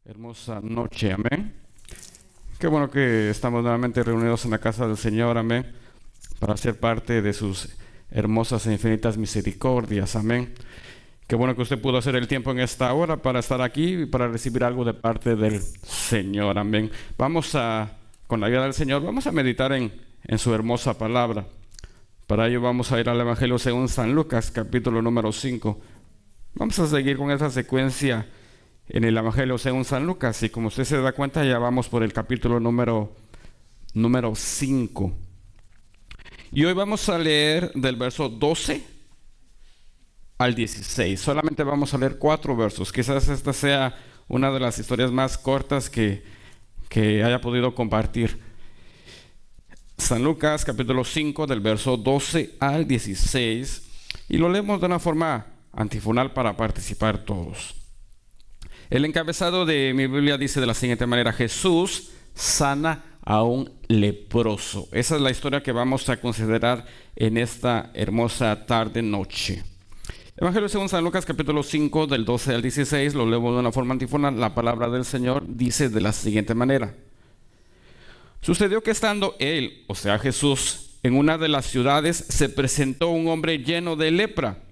Hermosa noche, amén. Qué bueno que estamos nuevamente reunidos en la casa del Señor, amén, para ser parte de sus hermosas e infinitas misericordias, amén. Qué bueno que usted pudo hacer el tiempo en esta hora para estar aquí y para recibir algo de parte del Señor, amén. Con la ayuda del Señor, vamos a meditar en su hermosa palabra. Para ello vamos a ir al Evangelio según San Lucas, capítulo número 5. Vamos a seguir con esa secuencia en el Evangelio según San Lucas, y como usted se da cuenta, ya vamos por el capítulo número 5. Y hoy vamos a leer del verso 12 al 16. Solamente vamos a leer 4 versos. Quizás esta sea una de las historias más cortas que haya podido compartir. San Lucas, capítulo 5, del verso 12 al 16. Y lo leemos de una forma antifonal para participar todos. El encabezado de mi Biblia dice de la siguiente manera: Jesús sana a un leproso. Esa es la historia que vamos a considerar en esta hermosa tarde-noche. Evangelio según San Lucas, capítulo 5, del 12 al 16, lo leo de una forma antífona. La palabra del Señor dice de la siguiente manera: Sucedió que estando él, o sea Jesús, en una de las ciudades, se presentó un hombre lleno de lepra,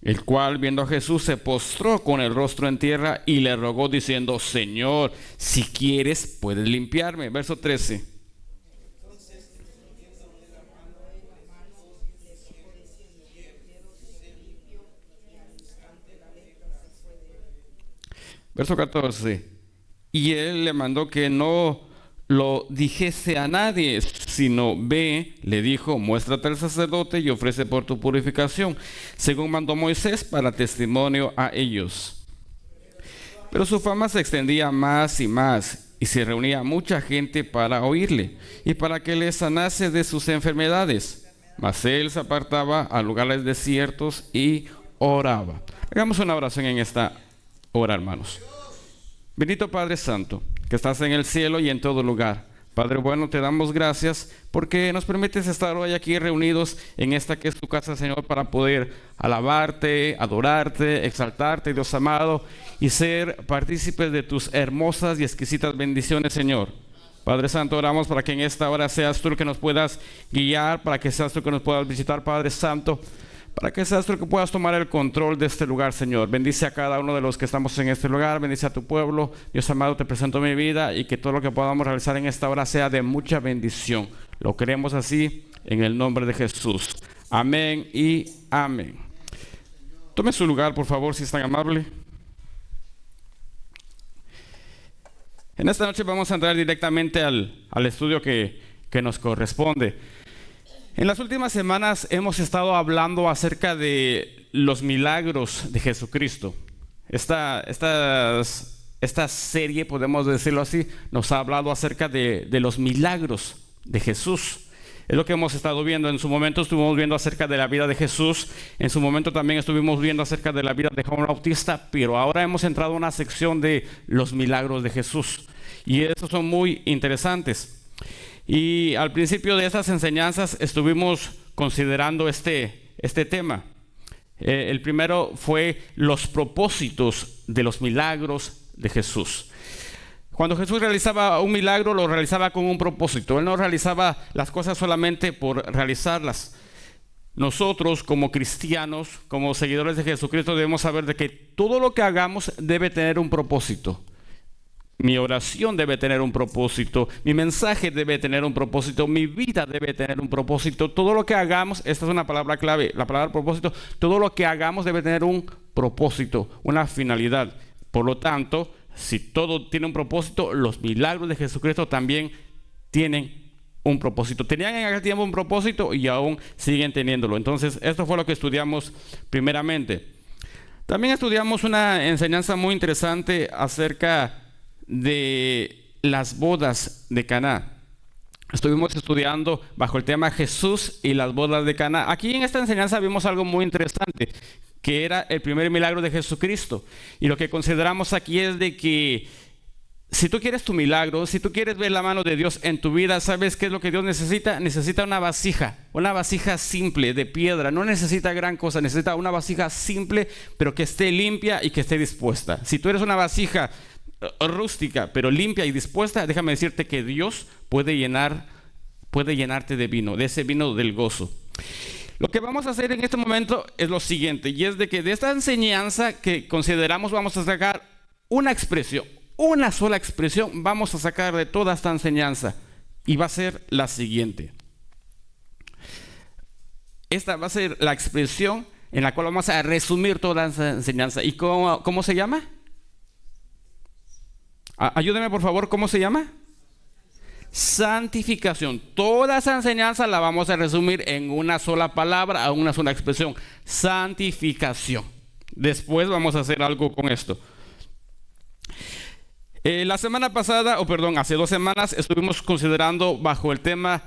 el cual, viendo a Jesús, se postró con el rostro en tierra y le rogó diciendo: Señor, si quieres, puedes limpiarme. Verso 13. Verso 14. Y él le mandó que no lo dijese a nadie, sino ve, le dijo, muéstrate al sacerdote y ofrece por tu purificación, según mandó Moisés, para testimonio a ellos. Pero su fama se extendía más y más, y se reunía mucha gente para oírle, y para que le sanase de sus enfermedades. Mas él se apartaba a lugares desiertos y oraba. Hagamos una oración en esta hora, hermanos. Bendito Padre Santo, que estás en el cielo y en todo lugar. Padre bueno, te damos gracias porque nos permites estar hoy aquí reunidos en esta que es tu casa, Señor, para poder alabarte, adorarte, exaltarte, Dios amado, y ser partícipes de tus hermosas y exquisitas bendiciones, Señor. Padre Santo, oramos para que en esta hora seas tú el que nos puedas guiar, para que seas tú el que nos puedas visitar, Padre Santo, para que seas tú el que puedas tomar el control de este lugar, Señor. Bendice a cada uno de los que estamos en este lugar, bendice a tu pueblo. Dios amado, te presento mi vida y que todo lo que podamos realizar en esta hora sea de mucha bendición. Lo queremos así en el nombre de Jesús. Amén y amén. Tome su lugar, por favor, si es tan amable. En esta noche vamos a entrar directamente al estudio que nos corresponde. En las últimas semanas hemos estado hablando acerca de los milagros de Jesucristo. Esta serie, podemos decirlo así, nos ha hablado acerca de los milagros de Jesús. Es lo que hemos estado viendo. En su momento estuvimos viendo acerca de la vida de Jesús. En su momento también estuvimos viendo acerca de la vida de Juan Bautista. Pero ahora hemos entrado a una sección de los milagros de Jesús. Y estos son muy interesantes. Y al principio de estas enseñanzas estuvimos considerando este tema. El primero fue los propósitos de los milagros de Jesús. Cuando Jesús realizaba un milagro, lo realizaba con un propósito. Él no realizaba las cosas solamente por realizarlas. Nosotros, como cristianos, como seguidores de Jesucristo, debemos saber de que todo lo que hagamos debe tener un propósito. Mi oración debe tener un propósito, mi mensaje debe tener un propósito, mi vida debe tener un propósito. Todo lo que hagamos, esta es una palabra clave, la palabra propósito, todo lo que hagamos debe tener un propósito, una finalidad. Por lo tanto, si todo tiene un propósito, los milagros de Jesucristo también tienen un propósito. Tenían en aquel tiempo un propósito y aún siguen teniéndolo. Entonces, esto fue lo que estudiamos primeramente. También estudiamos una enseñanza muy interesante acerca de las bodas de Caná. Estuvimos estudiando bajo el tema Jesús y las bodas de Caná. Aquí en esta enseñanza vimos algo muy interesante, que era el primer milagro de Jesucristo. Y lo que consideramos aquí es de que si tú quieres tu milagro, si tú quieres ver la mano de Dios en tu vida, ¿sabes qué es lo que Dios necesita? Necesita una vasija simple de piedra. No necesita gran cosa, necesita una vasija simple, pero que esté limpia y que esté dispuesta. Si tú eres una vasija rústica, pero limpia y dispuesta, déjame decirte que Dios puede llenarte de vino, de ese vino del gozo. Lo que vamos a hacer en este momento es lo siguiente, y es de que de esta enseñanza que consideramos vamos a sacar una expresión, una sola expresión vamos a sacar de toda esta enseñanza, y va a ser la siguiente. Esta va a ser la expresión en la cual vamos a resumir toda esa enseñanza. ¿Y cómo se llama? Ayúdeme por favor, ¿cómo se llama? Santificación. Toda esa enseñanza la vamos a resumir en una sola palabra, a una sola expresión. Santificación. Después vamos a hacer algo con esto. La semana pasada, hace 2 semanas, estuvimos considerando bajo el tema: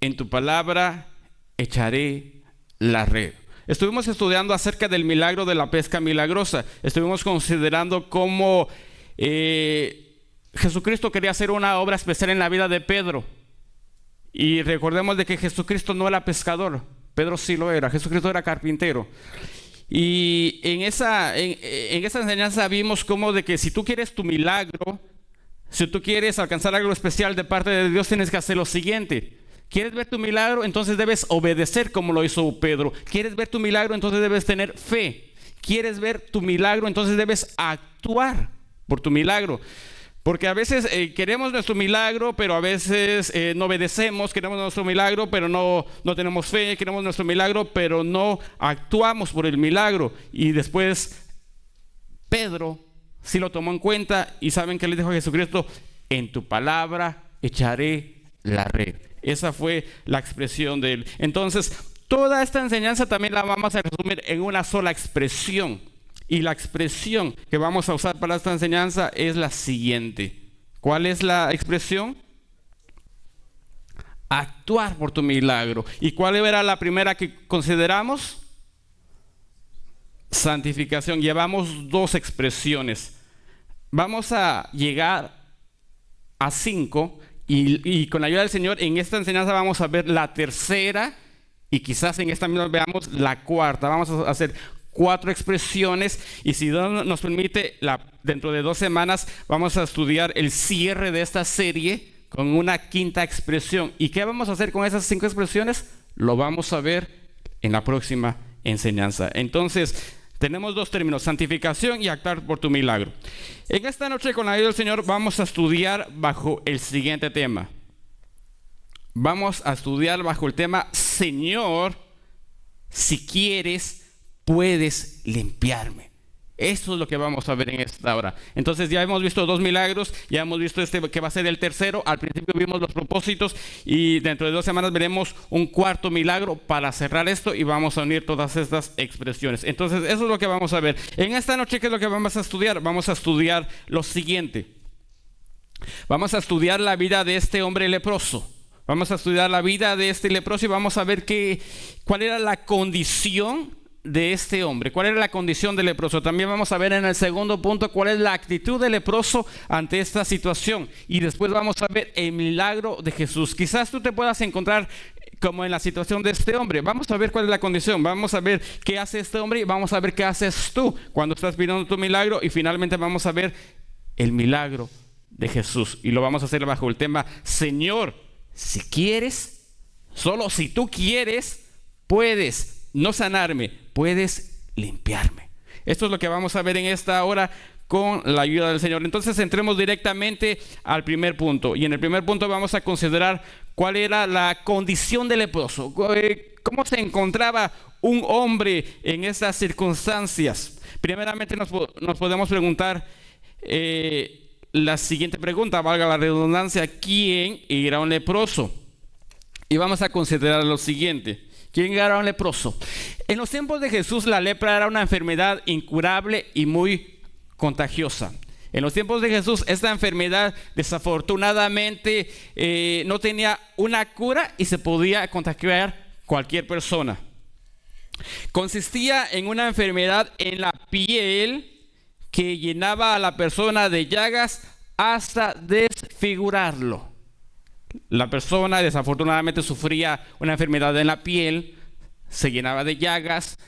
en tu palabra echaré la red. Estuvimos estudiando acerca del milagro de la pesca milagrosa. Estuvimos considerando cómo Jesucristo quería hacer una obra especial en la vida de Pedro. Y recordemos de que Jesucristo no era pescador, Pedro sí lo era. Jesucristo era carpintero. Y en esa enseñanza vimos cómo de que si tú quieres tu milagro, si tú quieres alcanzar algo especial de parte de Dios, tienes que hacer lo siguiente. ¿Quieres ver tu milagro? Entonces debes obedecer como lo hizo Pedro. ¿Quieres ver tu milagro? Entonces debes tener fe. ¿Quieres ver tu milagro? Entonces debes actuar por tu milagro. Porque a veces queremos nuestro milagro, pero a veces no obedecemos. Queremos nuestro milagro, pero no tenemos fe. Queremos nuestro milagro, pero no actuamos por el milagro. Y después Pedro sí lo tomó en cuenta. ¿Y saben qué le dijo a Jesucristo? En tu palabra echaré la red. Esa fue la expresión de él. Entonces, toda esta enseñanza también la vamos a resumir en una sola expresión. Y la expresión que vamos a usar para esta enseñanza es la siguiente. ¿Cuál es la expresión? Actuar por tu milagro. ¿Y cuál era la primera que consideramos? Santificación. Llevamos 2 expresiones. Vamos a llegar a 5. Y con la ayuda del Señor, en esta enseñanza vamos a ver la tercera y quizás en esta misma veamos la cuarta. Vamos a hacer 4 expresiones y si Dios nos permite, dentro de 2 semanas vamos a estudiar el cierre de esta serie con una 5ª expresión. ¿Y qué vamos a hacer con esas 5 expresiones? Lo vamos a ver en la próxima enseñanza. Entonces, tenemos 2 términos: santificación y actuar por tu milagro. En esta noche, con la ayuda del Señor, vamos a estudiar bajo el siguiente tema. Vamos a estudiar bajo el tema: Señor, si quieres, puedes limpiarme. Eso es lo que vamos a ver en esta hora. Entonces ya hemos visto 2 milagros, ya hemos visto este que va a ser el tercero. Al principio vimos los propósitos y dentro de 2 semanas veremos un 4.º milagro para cerrar esto y vamos a unir todas estas expresiones. Entonces eso es lo que vamos a ver. En esta noche, ¿qué es lo que vamos a estudiar? Vamos a estudiar lo siguiente. Vamos a estudiar la vida de este hombre leproso. Vamos a estudiar la vida de este leproso y vamos a ver cuál era la condición de este hombre, cuál era la condición del leproso. También vamos a ver en el segundo punto cuál es la actitud del leproso ante esta situación y después vamos a ver el milagro de Jesús. Quizás tú te puedas encontrar como en la situación de este hombre. Vamos a ver cuál es la condición, vamos a ver qué hace este hombre y vamos a ver qué haces tú cuando estás pidiendo tu milagro y finalmente vamos a ver el milagro de Jesús y lo vamos a hacer bajo el tema: Señor, si quieres, solo si tú quieres, puedes no sanarme, puedes limpiarme. Esto es lo que vamos a ver en esta hora con la ayuda del Señor. Entonces entremos directamente al primer punto. Y en el primer punto vamos a considerar cuál era la condición del leproso. ¿Cómo se encontraba un hombre en estas circunstancias? Primeramente nos podemos preguntar la siguiente pregunta, valga la redundancia: ¿quién era un leproso? Y vamos a considerar lo siguiente: ¿quién era un leproso? En los tiempos de Jesús, la lepra era una enfermedad incurable y muy contagiosa. En los tiempos de Jesús, esta enfermedad desafortunadamente no tenía una cura y se podía contagiar cualquier persona. Consistía en una enfermedad en la piel que llenaba a la persona de llagas hasta desfigurarlo. La persona desafortunadamente sufría una enfermedad en la piel, se llenaba de llagas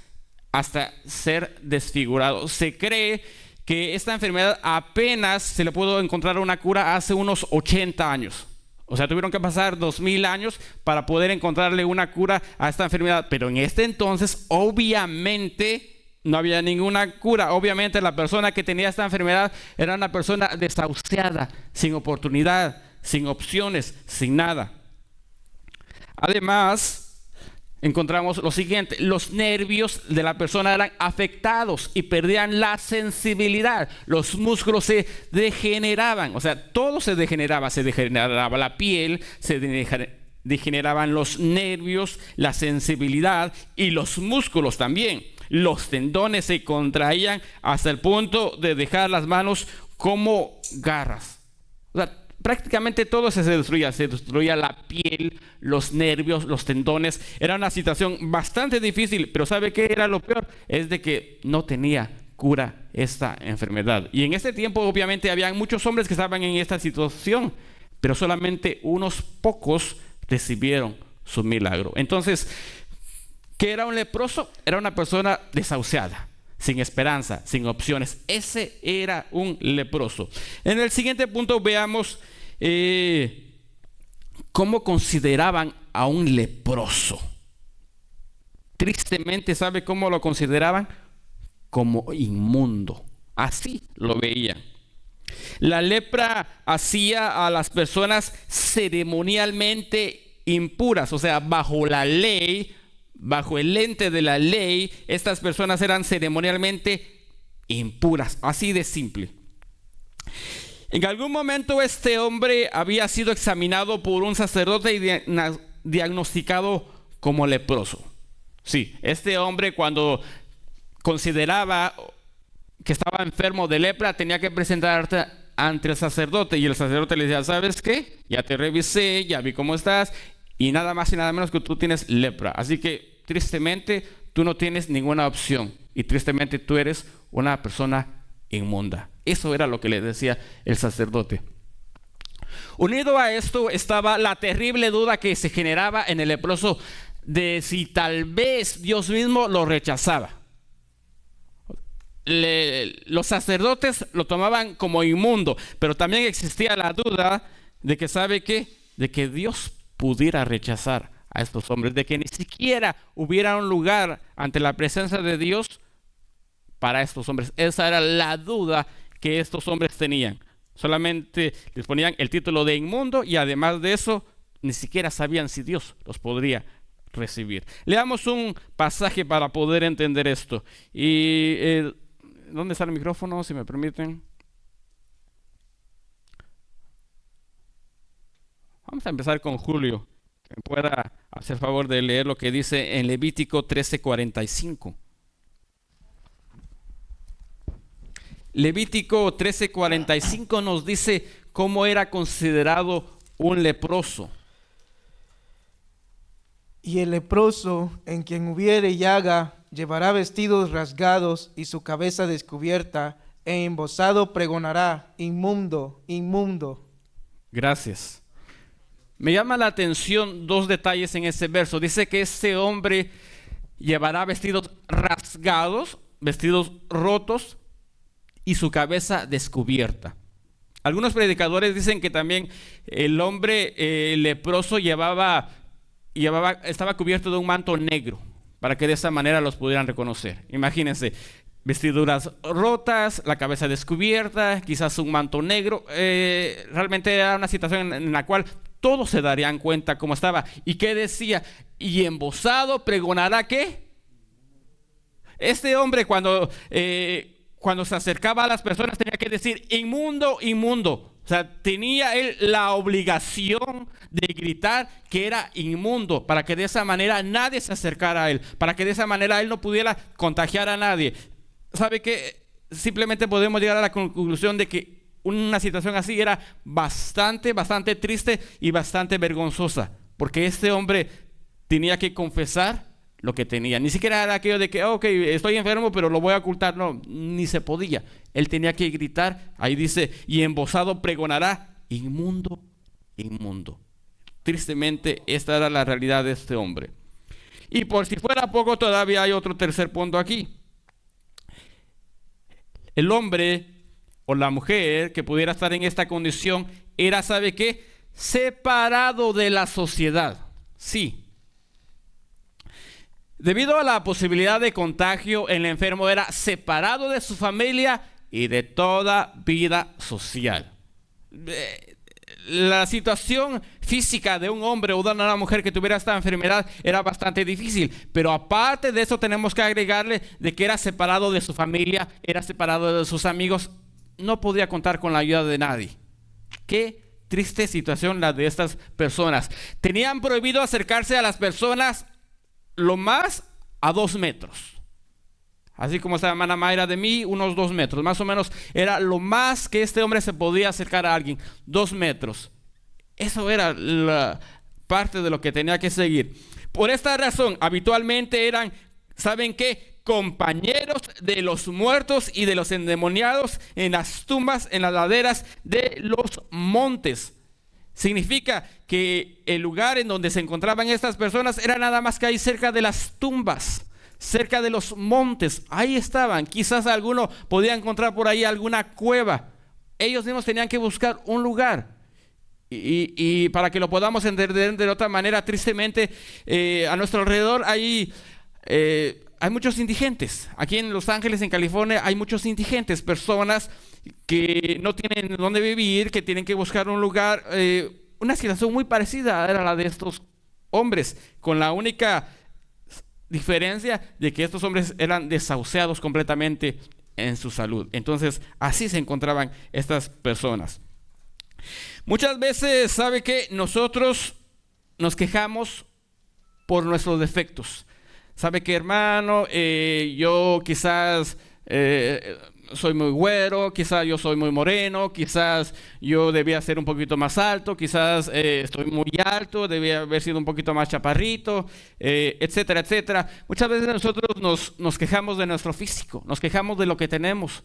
hasta ser desfigurado. Se cree que esta enfermedad apenas se le pudo encontrar una cura hace unos 80 años. O sea, tuvieron que pasar 2000 años para poder encontrarle una cura a esta enfermedad. Pero en este entonces, obviamente, no había ninguna cura. Obviamente, la persona que tenía esta enfermedad era una persona desahuciada, sin oportunidad, sin opciones, sin nada. Además, encontramos lo siguiente: los nervios de la persona eran afectados y perdían la sensibilidad. Los músculos se degeneraban, o sea, todo se degeneraba la piel, se degeneraban los nervios, la sensibilidad y los músculos también. Los tendones se contraían hasta el punto de dejar las manos como garras. O sea, prácticamente todo se destruía la piel, los nervios, los tendones. Era una situación bastante difícil, pero ¿sabe qué era lo peor? Es de que no tenía cura esta enfermedad. Y en ese tiempo obviamente había muchos hombres que estaban en esta situación, pero solamente unos pocos recibieron su milagro. Entonces, ¿qué era un leproso? Era una persona desahuciada, sin esperanza, sin opciones. Ese era un leproso. En el siguiente punto veamos cómo consideraban a un leproso. Tristemente, ¿sabe cómo lo consideraban? Como inmundo. Así lo veían. La lepra hacía a las personas ceremonialmente impuras, o sea, bajo la ley, bajo el lente de la ley, estas personas eran ceremonialmente impuras, así de simple. En algún momento este hombre había sido examinado por un sacerdote y diagnosticado como leproso. Sí, este hombre, cuando consideraba que estaba enfermo de lepra, tenía que presentarse ante el sacerdote, y el sacerdote le decía: ¿sabes qué? Ya te revisé, ya vi cómo estás, y nada más y nada menos que tú tienes lepra. Así que tristemente tú no tienes ninguna opción, y tristemente tú eres una persona inmunda. Eso era lo que le decía el sacerdote. Unido a esto estaba la terrible duda que se generaba en el leproso de si tal vez Dios mismo lo rechazaba. Los sacerdotes lo tomaban como inmundo, pero también existía la duda de que, ¿sabe qué? De que Dios pudiera rechazar a estos hombres, de que ni siquiera hubiera un lugar ante la presencia de Dios para estos hombres. Esa era la duda que estos hombres tenían. Solamente les ponían el título de inmundo, y además de eso, ni siquiera sabían si Dios los podría recibir. Leamos un pasaje para poder entender esto. Y ¿dónde está el micrófono? Si me permiten. Vamos a empezar con Julio, que pueda hacer favor de leer lo que dice en Levítico 13:45. Levítico 13:45 nos dice cómo era considerado un leproso. Y el leproso, en quien hubiere llaga, llevará vestidos rasgados y su cabeza descubierta, e embozado pregonará: inmundo, inmundo. Gracias. Me llama la atención dos detalles en ese verso. Dice que este hombre llevará vestidos rasgados, vestidos rotos, y su cabeza descubierta. Algunos predicadores dicen que también el hombre leproso estaba cubierto de un manto negro, para que de esa manera los pudieran reconocer. Imagínense, vestiduras rotas, la cabeza descubierta, quizás un manto negro. Realmente era una situación en la cual todos se darían cuenta cómo estaba. ¿Y qué decía? Y embozado pregonará, ¿qué? Este hombre cuando se acercaba a las personas tenía que decir: inmundo, inmundo. O sea, tenía él la obligación de gritar que era inmundo, para que de esa manera nadie se acercara a él, para que de esa manera él no pudiera contagiar a nadie. ¿Sabe qué? Simplemente podemos llegar a la conclusión de que una situación así era bastante triste y bastante vergonzosa, porque este hombre tenía que confesar lo que tenía. Ni siquiera era aquello de que, ok, estoy enfermo, pero lo voy a ocultar. No, ni se podía. Él tenía que gritar. Ahí dice: y embozado pregonará: inmundo, inmundo. Tristemente, esta era la realidad de este hombre. Y por si fuera poco, todavía hay otro tercer punto aquí. El hombre o la mujer que pudiera estar en esta condición era, ¿sabe qué? Separado de la sociedad. Sí. Debido a la posibilidad de contagio, el enfermo era separado de su familia y de toda vida social. La situación física de un hombre o de una mujer que tuviera esta enfermedad era bastante difícil, pero aparte de eso tenemos que agregarle de que era separado de su familia, era separado de sus amigos, no podía contar con la ayuda de nadie. Qué triste situación la de estas personas. Tenían prohibido acercarse a las personas lo más a 2 metros. Así como esta hermana Mayra de mí, unos 2 metros. Más o menos era lo más que este hombre se podía acercar a alguien. 2 metros. Eso era la parte de lo que tenía que seguir. Por esta razón, habitualmente eran, ¿saben qué? Compañeros de los muertos y de los endemoniados en las tumbas, en las laderas de los montes. Significa que el lugar en donde se encontraban estas personas era nada más que ahí cerca de las tumbas, cerca de los montes. Ahí estaban. Quizás alguno podía encontrar por ahí alguna cueva. Ellos mismos tenían que buscar un lugar. Y para que lo podamos entender de otra manera, tristemente, a nuestro alrededor hay muchos indigentes. Aquí en Los Ángeles, en California, hay muchos indigentes, personas que no tienen dónde vivir, que tienen que buscar un lugar. Una situación muy parecida era la de estos hombres, con la única diferencia de que estos hombres eran desahuciados completamente en su salud. Entonces, así se encontraban estas personas. Muchas veces, ¿sabe qué? Nosotros nos quejamos por nuestros defectos. ¿Sabe qué, hermano? Yo quizás soy muy güero, quizás yo soy muy moreno, quizás yo debía ser un poquito más alto, quizás estoy muy alto, debía haber sido un poquito más chaparrito, etcétera, etcétera. Muchas veces nosotros nos quejamos de nuestro físico, nos quejamos de lo que tenemos.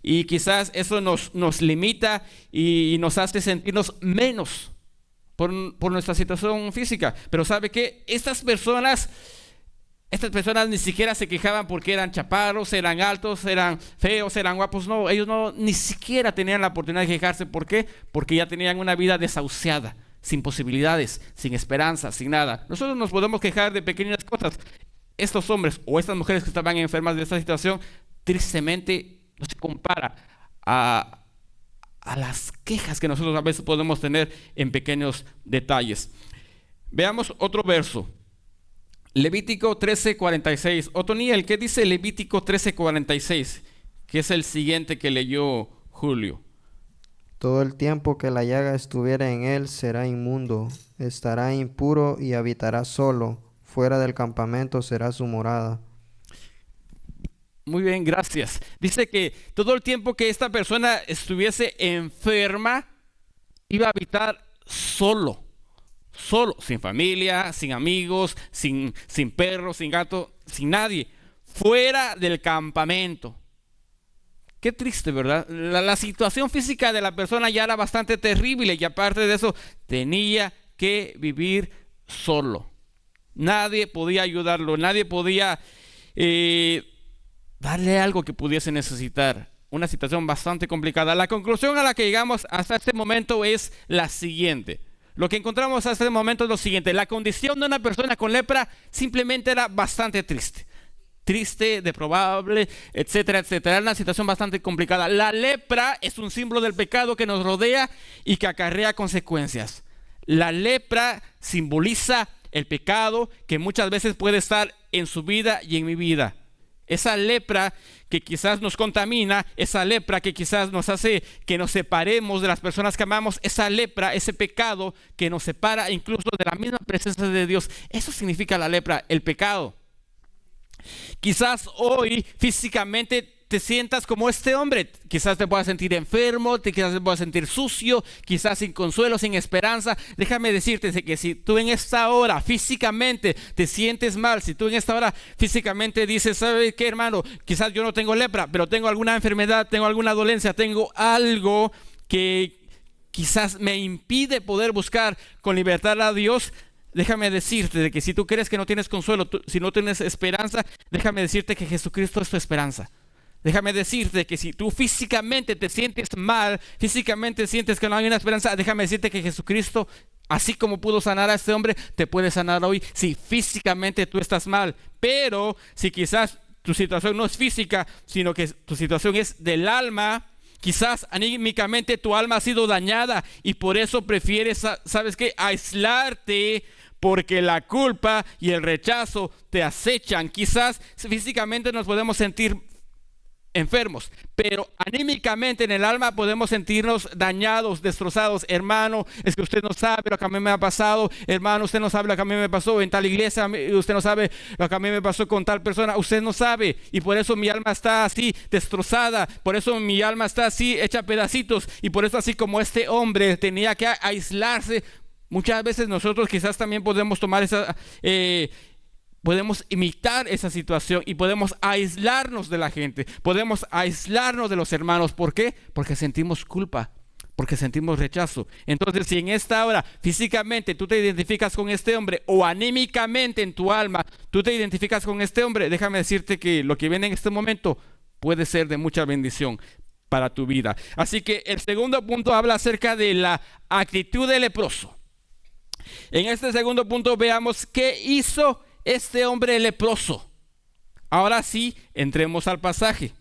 Y quizás eso nos limita y nos hace sentirnos menos por nuestra situación física. Pero ¿sabe qué? Estas personas ni siquiera se quejaban porque eran chaparros, eran altos, eran feos, eran guapos. No, ellos ni siquiera tenían la oportunidad de quejarse. ¿Por qué? Porque ya tenían una vida desahuciada, sin posibilidades, sin esperanza, sin nada. Nosotros nos podemos quejar de pequeñas cosas. Estos hombres o estas mujeres que estaban enfermas de esta situación, tristemente no se compara a las quejas que nosotros a veces podemos tener en pequeños detalles. Veamos otro verso. Levítico 13:46. Otoniel, ¿qué dice Levítico 13:46? Que es el siguiente que leyó Julio. Todo el tiempo que la llaga estuviera en él será inmundo, estará impuro y habitará solo. Fuera del campamento será su morada. Muy bien, gracias. Dice que todo el tiempo que esta persona estuviese enferma, iba a habitar solo, sin familia, sin amigos, sin perro, sin gato, sin nadie, fuera del campamento. Qué triste, ¿verdad? La situación física de la persona ya era bastante terrible y aparte de eso, tenía que vivir solo. Nadie podía ayudarlo, nadie podía darle algo que pudiese necesitar. Una situación bastante complicada. La conclusión a la que llegamos hasta este momento es la siguiente. Lo que encontramos hasta este momento es lo siguiente. La condición de una persona con lepra simplemente era bastante triste. Triste, deplorable, etcétera, etcétera. Era una situación bastante complicada. La lepra es un símbolo del pecado que nos rodea y que acarrea consecuencias. La lepra simboliza el pecado que muchas veces puede estar en su vida y en mi vida. Esa lepra que quizás nos contamina, esa lepra que quizás nos hace que nos separemos de las personas que amamos, esa lepra, ese pecado que nos separa incluso de la misma presencia de Dios. Eso significa la lepra, el pecado. Quizás hoy físicamente te sientas como este hombre, quizás te puedas sentir enfermo, quizás te puedas sentir sucio, quizás sin consuelo, sin esperanza. Déjame decirte que si tú en esta hora físicamente te sientes mal, si tú en esta hora físicamente dices, ¿sabes qué, hermano? Quizás yo no tengo lepra, pero tengo alguna enfermedad, tengo alguna dolencia, tengo algo que quizás me impide poder buscar con libertad a Dios. Déjame decirte de que si tú crees que no tienes consuelo, si no tienes esperanza, déjame decirte que Jesucristo es tu esperanza. déjame decirte que si tú físicamente te sientes mal, físicamente sientes que no hay una esperanza, déjame decirte que Jesucristo, así como pudo sanar a este hombre, te puede sanar hoy si físicamente tú estás mal. Pero si quizás tu situación no es física, sino que tu situación es del alma, quizás anímicamente tu alma ha sido dañada y por eso prefieres, ¿sabes qué?, aislarte, porque la culpa y el rechazo te acechan. Quizás físicamente nos podemos sentir enfermos, pero anímicamente en el alma podemos sentirnos dañados, destrozados. Hermano, es que usted no sabe lo que a mí me ha pasado. Hermano, usted no sabe lo que a mí me pasó en tal iglesia. Usted no sabe lo que a mí me pasó con tal persona. Usted no sabe, y por eso mi alma está así destrozada, por eso mi alma está así hecha pedacitos, y por eso así como este hombre tenía que aislarse. Muchas veces nosotros quizás también podemos tomar podemos imitar esa situación y podemos aislarnos de la gente, podemos aislarnos de los hermanos. ¿Por qué? Porque sentimos culpa, porque sentimos rechazo. Entonces, si en esta hora físicamente tú te identificas con este hombre, o anímicamente en tu alma tú te identificas con este hombre, déjame decirte que lo que viene en este momento puede ser de mucha bendición para tu vida. Así que el segundo punto habla acerca de la actitud del leproso. En este segundo punto veamos qué hizo este hombre leproso. Ahora sí, entremos al pasaje.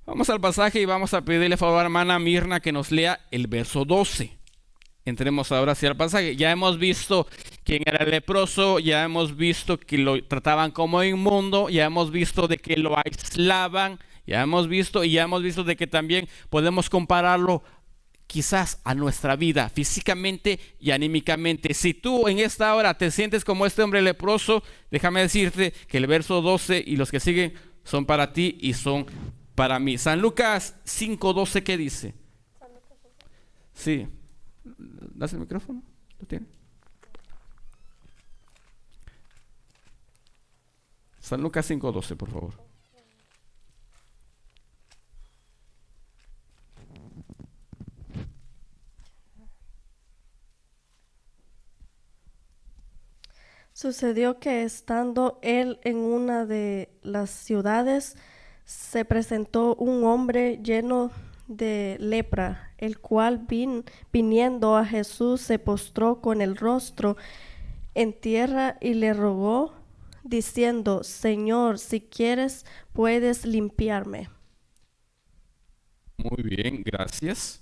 Vamos al pasaje y vamos a pedirle favor a hermana Mirna que nos lea el verso 12. Entremos ahora sí al pasaje. Ya hemos visto quién era el leproso, ya hemos visto que lo trataban como inmundo, ya hemos visto de que lo aislaban, ya hemos visto de que también podemos compararlo quizás a nuestra vida físicamente y anímicamente. Si tú en esta hora te sientes como este hombre leproso, déjame decirte que el verso 12 y los que siguen son para ti y son para mí. San Lucas 5:12, ¿qué dice? Sí. ¿Das el micrófono? ¿Lo tiene? San Lucas 5:12, por favor. Sucedió que estando él en una de las ciudades, se presentó un hombre lleno de lepra, el cual viniendo a Jesús se postró con el rostro en tierra y le rogó, diciendo: Señor, si quieres, puedes limpiarme. Muy bien, gracias.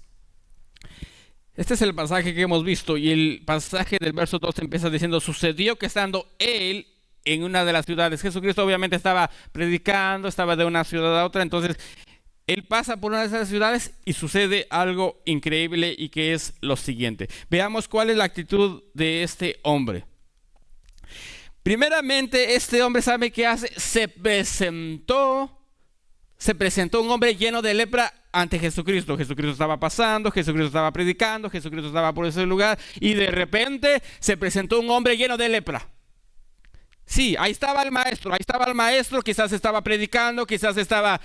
Este es el pasaje que hemos visto, y el pasaje del verso 2 empieza diciendo: sucedió que estando él en una de las ciudades. Jesucristo obviamente estaba predicando, estaba de una ciudad a otra, entonces él pasa por una de esas ciudades y sucede algo increíble, y que es lo siguiente. Veamos cuál es la actitud de este hombre. Primeramente, este hombre, ¿sabe qué hace? Se presentó un hombre lleno de lepra ante Jesucristo. Jesucristo estaba pasando, Jesucristo estaba predicando, Jesucristo estaba por ese lugar, y de repente se presentó un hombre lleno de lepra. Sí, ahí estaba el maestro, quizás estaba predicando, quizás estaba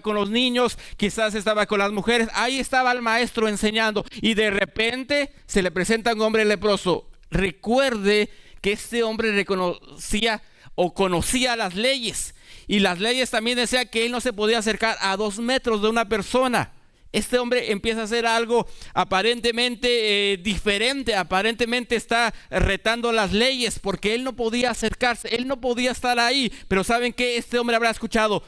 con los niños, quizás estaba con las mujeres. Ahí estaba el maestro enseñando, y de repente se le presenta un hombre leproso. Recuerde que este hombre reconocía o conocía las leyes, y las leyes también decían que él no se podía acercar a 2 metros de una persona. Este hombre empieza a hacer algo aparentemente diferente, aparentemente está retando las leyes, porque él no podía acercarse, él no podía estar ahí. Pero ¿saben qué? Este hombre habrá escuchado: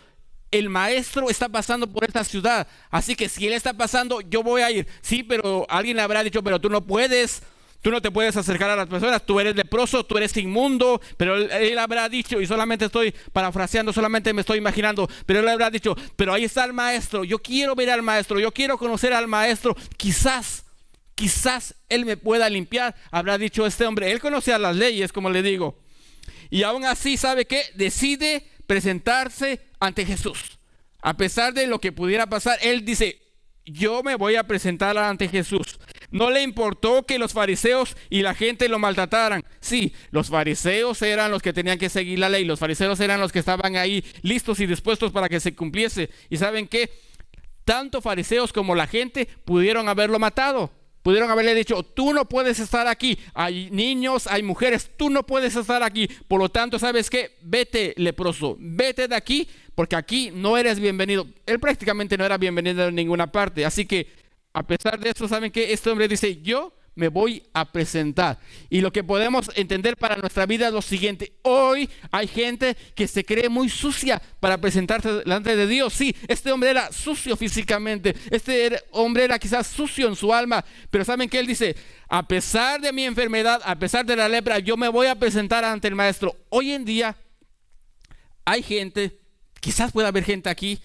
el maestro está pasando por esta ciudad, así que si él está pasando, yo voy a ir. Sí, pero alguien le habrá dicho: pero tú no puedes. Tú no te puedes acercar a las personas, tú eres leproso, tú eres inmundo. Pero él habrá dicho, y solamente estoy parafraseando, solamente me estoy imaginando, pero él habrá dicho: pero ahí está el maestro, yo quiero ver al maestro, yo quiero conocer al maestro, quizás él me pueda limpiar. Habrá dicho este hombre. Él conocía las leyes, como le digo, y aún así, ¿sabe qué? Decide presentarse ante Jesús. A pesar de lo que pudiera pasar, él dice: yo me voy a presentar ante Jesús. No le importó que los fariseos y la gente lo maltrataran. Sí, los fariseos eran los que tenían que seguir la ley. Los fariseos eran los que estaban ahí listos y dispuestos para que se cumpliese. ¿Y saben qué? Tanto fariseos como la gente pudieron haberlo matado. Pudieron haberle dicho, tú no puedes estar aquí. Hay niños, hay mujeres, tú no puedes estar aquí. Por lo tanto, ¿sabes qué? Vete, leproso, vete de aquí, porque aquí no eres bienvenido. Él prácticamente no era bienvenido en ninguna parte. Así que, a pesar de eso, ¿saben qué? Este hombre dice, yo me voy a presentar. Y lo que podemos entender para nuestra vida es lo siguiente. Hoy hay gente que se cree muy sucia para presentarse delante de Dios. Sí, este hombre era sucio físicamente. Hombre era quizás sucio en su alma. Pero ¿saben qué? Él dice, a pesar de mi enfermedad, a pesar de la lepra, yo me voy a presentar ante el maestro. Hoy en día hay gente, quizás pueda haber gente aquí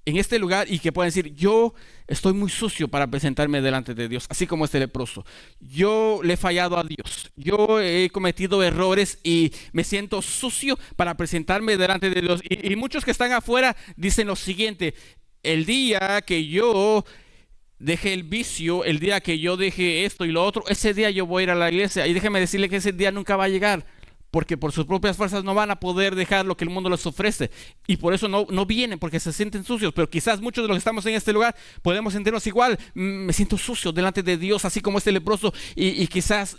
en este lugar y que pueden decir, yo estoy muy sucio para presentarme delante de Dios, así como este leproso. Yo le he fallado a Dios, yo he cometido errores y me siento sucio para presentarme delante de Dios. Y muchos que están afuera dicen lo siguiente, el día que yo deje el vicio, el día que yo deje esto y lo otro, ese día yo voy a ir a la iglesia. Y déjeme decirle que ese día nunca va a llegar, porque por sus propias fuerzas no van a poder dejar lo que el mundo les ofrece, y por eso no vienen, porque se sienten sucios. Pero quizás muchos de los que estamos en este lugar podemos sentirnos igual. Me siento sucio delante de Dios, así como este leproso, y quizás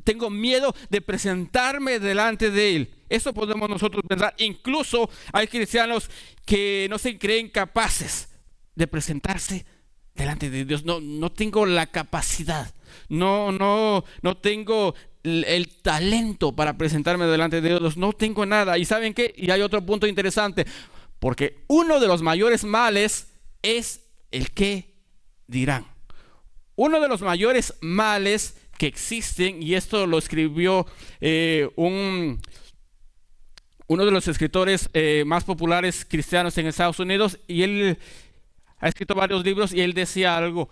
tengo miedo de presentarme delante de Él. Eso podemos nosotros pensar. Incluso hay cristianos que no se creen capaces de presentarse delante de Dios. No tengo la capacidad, no tengo el talento para presentarme delante de Dios, no tengo nada. ¿Y saben qué? Y hay otro punto interesante, porque uno de los mayores males es el qué dirán. Uno de los mayores males que existen, y esto lo escribió uno de los escritores más populares cristianos en Estados Unidos, y él ha escrito varios libros, y él decía algo.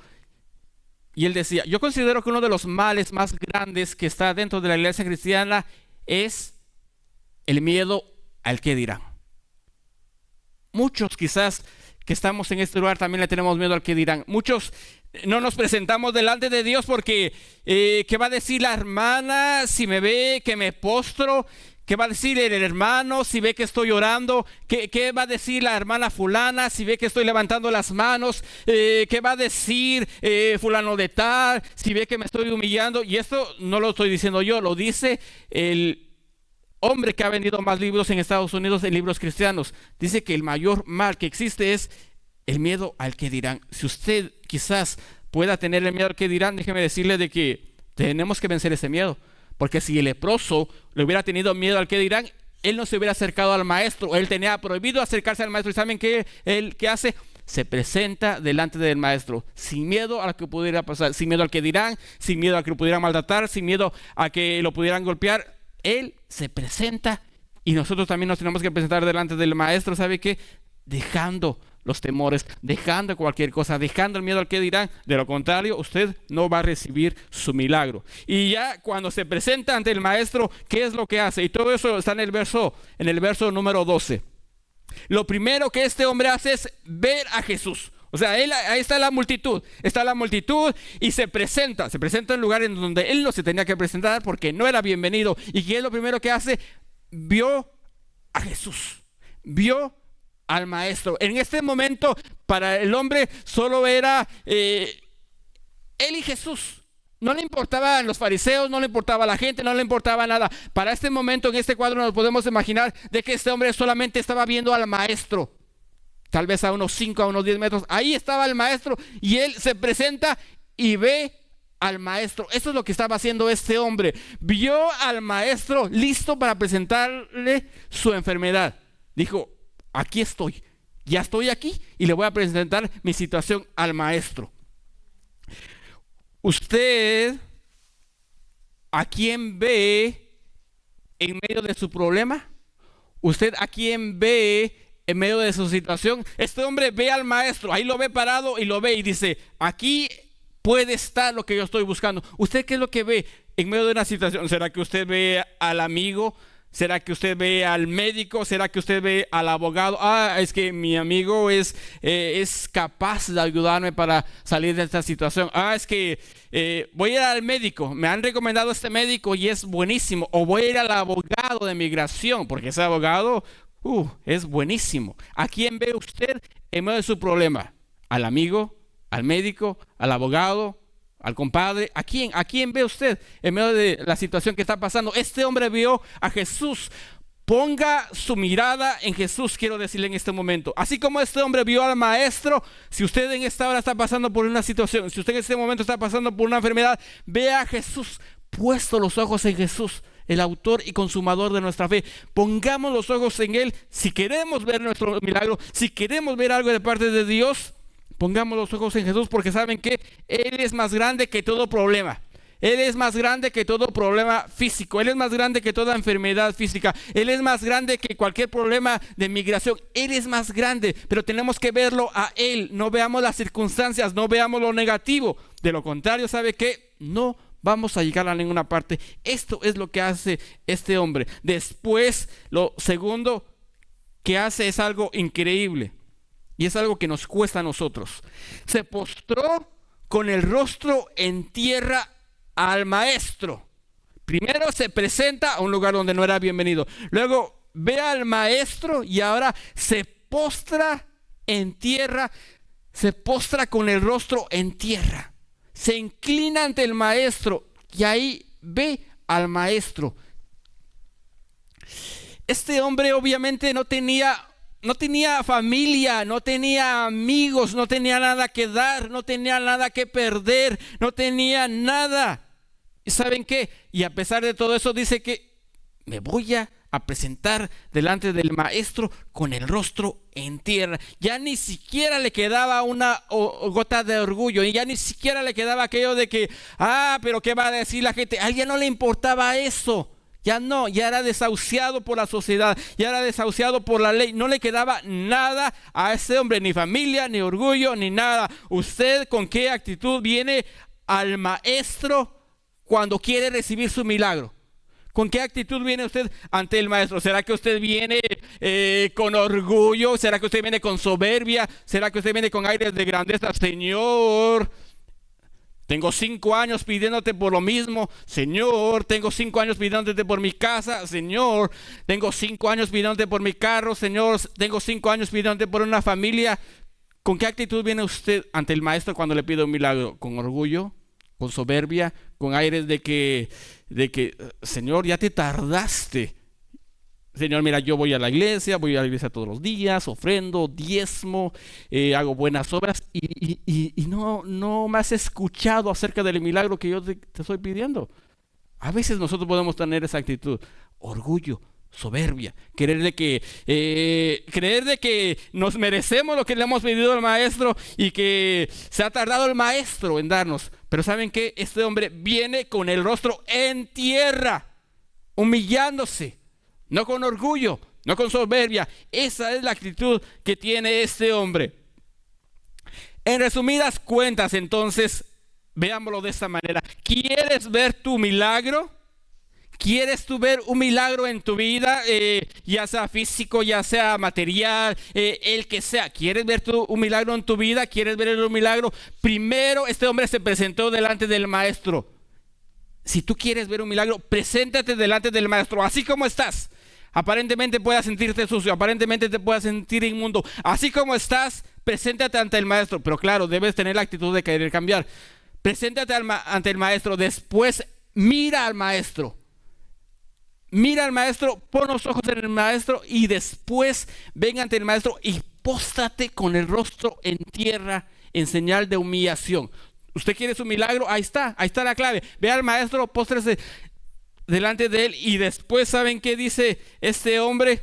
Y él decía, yo considero que uno de los males más grandes que está dentro de la iglesia cristiana es el miedo al qué dirán. Muchos quizás que estamos en este lugar también le tenemos miedo al qué dirán. Muchos no nos presentamos delante de Dios porque ¿qué va a decir la hermana si me ve que me postro? ¿Qué va a decir el hermano si ve que estoy orando? ¿Qué va a decir la hermana fulana si ve que estoy levantando las manos? ¿Qué va a decir fulano de tal si ve que me estoy humillando? Y esto no lo estoy diciendo yo, lo dice el hombre que ha vendido más libros en Estados Unidos en libros cristianos. Dice que el mayor mal que existe es el miedo al que dirán. Si usted quizás pueda tener el miedo al que dirán, déjeme decirle de que tenemos que vencer ese miedo. Porque si el leproso le hubiera tenido miedo al que dirán, él no se hubiera acercado al maestro. Él tenía prohibido acercarse al maestro. ¿Y saben qué? Él, ¿qué hace? Se presenta delante del maestro, sin miedo a lo que pudiera pasar, sin miedo al que dirán, sin miedo a que lo pudieran maltratar, sin miedo a que lo pudieran golpear. Él se presenta, y nosotros también nos tenemos que presentar delante del maestro. ¿Sabe qué? Dejando los temores, dejando cualquier cosa, dejando el miedo al que dirán. De lo contrario, usted no va a recibir su milagro. Y ya cuando se presenta ante el maestro, ¿qué es lo que hace? Y todo eso está en el verso número 12. Lo primero que este hombre hace es ver a Jesús. O sea, ahí está la multitud y se presenta en lugares en donde él no se tenía que presentar porque no era bienvenido. ¿Y qué es lo primero que hace? Vio a Jesús, vio al maestro. En este momento para el hombre solo era él y Jesús. No le importaban los fariseos, no le importaba la gente, no le importaba nada. Para este momento, en este cuadro, nos podemos imaginar de que este hombre solamente estaba viendo al maestro, tal vez a unos 5, a unos 10 metros. Ahí estaba el maestro y él se presenta y ve al maestro. Eso es lo que estaba haciendo este hombre. Vio al maestro listo para presentarle su enfermedad. Dijo, aquí estoy, ya estoy aquí y le voy a presentar mi situación al maestro. ¿Usted a quién ve en medio de su problema? ¿Usted a quién ve en medio de su situación? Este hombre ve al maestro, ahí lo ve parado y lo ve y dice, aquí puede estar lo que yo estoy buscando. ¿Usted qué es lo que ve en medio de una situación? ¿Será que usted ve al amigo? ¿Será que usted ve al médico? ¿Será que usted ve al abogado? Es que mi amigo es capaz de ayudarme para salir de esta situación. Es que voy a ir al médico. Me han recomendado este médico y es buenísimo. O voy a ir al abogado de migración porque ese abogado es buenísimo. ¿A quién ve usted en medio de su problema? ¿Al amigo? ¿Al médico? ¿Al abogado? al compadre. ¿A quién? ¿A quién ve usted en medio de la situación que está pasando? Este hombre vio a Jesús. Ponga su mirada en Jesús, quiero decirle en este momento. Así como este hombre vio al maestro, si usted en esta hora está pasando por una situación, si usted en este momento está pasando por una enfermedad, vea a Jesús, puesto los ojos en Jesús, el autor y consumador de nuestra fe. Pongamos los ojos en Él. Si queremos ver nuestro milagro, si queremos ver algo de parte de Dios, pongamos los ojos en Jesús, porque saben que Él es más grande que todo problema. Él es más grande que todo problema físico. Él es más grande que toda enfermedad física. Él es más grande que cualquier problema de migración. Él es más grande, pero tenemos que verlo a Él. No veamos las circunstancias, no veamos lo negativo. De lo contrario, ¿sabe qué? No vamos a llegar a ninguna parte. Esto es lo que hace este hombre. Después, lo segundo que hace es algo increíble. Y es algo que nos cuesta a nosotros. Se postró con el rostro en tierra al maestro. Primero se presenta a un lugar donde no era bienvenido. Luego ve al maestro y ahora se postra en tierra. Se postra con el rostro en tierra. Se inclina ante el maestro y ahí ve al maestro. Este hombre obviamente no tenía familia, no tenía amigos, no tenía nada que dar, no tenía nada que perder, no tenía nada. ¿Y saben qué? Y a pesar de todo eso dice que me voy a presentar delante del maestro con el rostro en tierra. Ya ni siquiera le quedaba una gota de orgullo, y ya ni siquiera le quedaba aquello de que, pero ¿qué va a decir la gente? A él ya no le importaba eso. Ya no, ya era desahuciado por la sociedad, ya era desahuciado por la ley. No le quedaba nada a ese hombre, ni familia, ni orgullo, ni nada. ¿Usted con qué actitud viene al maestro cuando quiere recibir su milagro? ¿Con qué actitud viene usted ante el maestro? ¿Será que usted viene con orgullo? ¿Será que usted viene con soberbia? ¿Será que usted viene con aires de grandeza? Señor, tengo 5 años pidiéndote por lo mismo. Señor, tengo 5 años pidiéndote por mi casa. Señor, tengo 5 años pidiéndote por mi carro. Señor, tengo 5 años pidiéndote por una familia. ¿Con qué actitud viene usted ante el maestro cuando le pide un milagro? ¿Con orgullo? ¿Con soberbia? ¿Con aires de que Señor, ya te tardaste? Señor, mira, yo voy a la iglesia todos los días, ofrendo, diezmo, hago buenas obras y no me has escuchado acerca del milagro que yo te estoy pidiendo. A veces nosotros podemos tener esa actitud, orgullo, soberbia, creer de que nos merecemos lo que le hemos pedido al maestro y que se ha tardado el maestro en darnos. Pero ¿saben qué? Este hombre viene con el rostro en tierra, humillándose. No con orgullo, no con soberbia. Esa es la actitud que tiene este hombre. En resumidas cuentas, entonces, veámoslo de esta manera. ¿Quieres ver tu milagro? ¿Quieres tú ver un milagro en tu vida? Ya sea físico, ya sea material, el que sea. ¿Quieres ver un milagro en tu vida? ¿Quieres ver un milagro? Primero, este hombre se presentó delante del maestro. Si tú quieres ver un milagro, preséntate delante del maestro, así como estás. Aparentemente puedas sentirte sucio, aparentemente te puedas sentir inmundo. Así como estás, preséntate ante el maestro. Pero claro, debes tener la actitud de querer cambiar. Preséntate ante el maestro. Después, mira al maestro. Mira al maestro, pon los ojos en el maestro y después ven ante el maestro y póstrate con el rostro en tierra en señal de humillación. ¿Usted quiere su milagro? Ahí está la clave. Ve al maestro, póstrese delante de él y después, ¿saben qué dice este hombre?